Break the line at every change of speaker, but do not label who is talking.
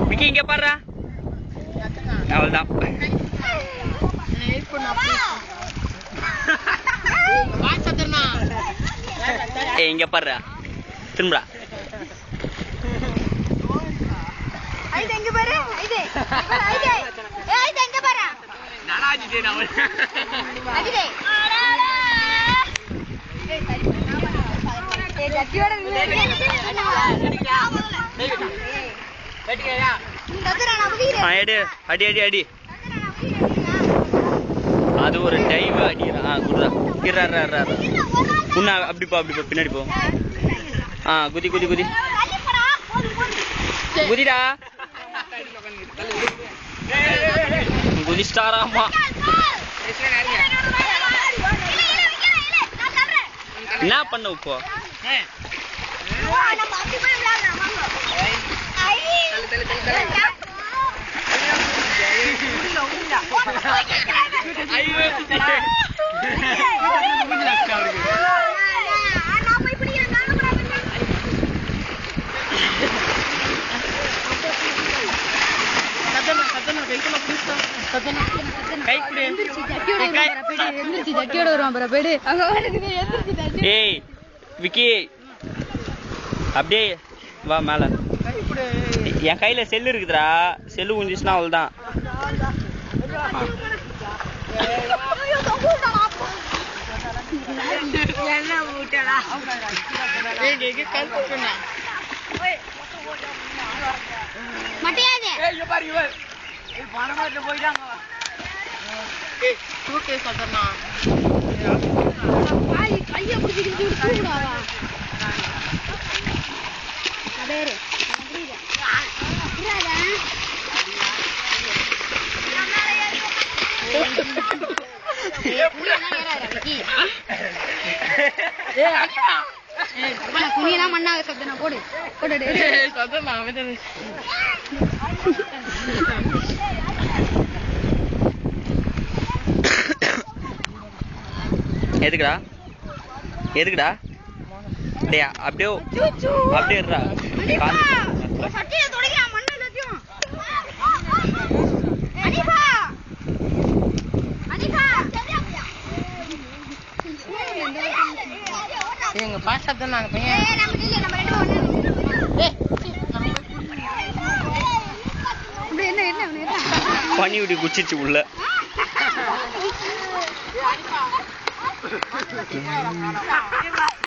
விக்கி இங்க பாருடா. அவ்வளவுதான். ஏய் இங்க பாருடா. திரும்புடா.
ஐது எங்க பாரு. ஐது. ஐது. ஏய் ஐது எங்க பாரு.
நானா அடிச்சே நான்.
அடிடே. ஏய் சரி. ஏய் ஜட்டியோட அடிடா. வெட்டியா. ததுரா நான் புடிறேன்.
எடு. அடி அடி அடி. அது ஒரு டைவ் அடிறா. குடுடா. கிரரரர. புண்ணா அப்படி போ பின்னாடி போ. குதி குதி குதி. குதிடா. குதிஸ்டாராமா. என்ன பண்ண இப்போ?
நம்ம அப்படி போய் விளையாடலாம் வாங்க.
ஏய் விக்கி அப்படியே வா மேல. என் கையில செல்லு இருக்குதுடா. செல்லு உஞ்சிச்சுன்னா அவ்வளவுதான்.
குனியெல்லாம் மண்ணாக சத்தனா போடு போடு.
எதுக்குடா எதுக்குடா? டேய் அப்படியே அப்படியே இருடா.
சட்டியை துடைக்கிறான் மண்ணு எல்லாத்தையும். அனிபா அனிபா
எங்க பாஸ்டா தான் நாங்க பையன்.
நம்ம இல்ல நம்ம ரெண்டு ஒண்ணு. என்ன
பனி விட்டு குச்சிச்சு உள்ள.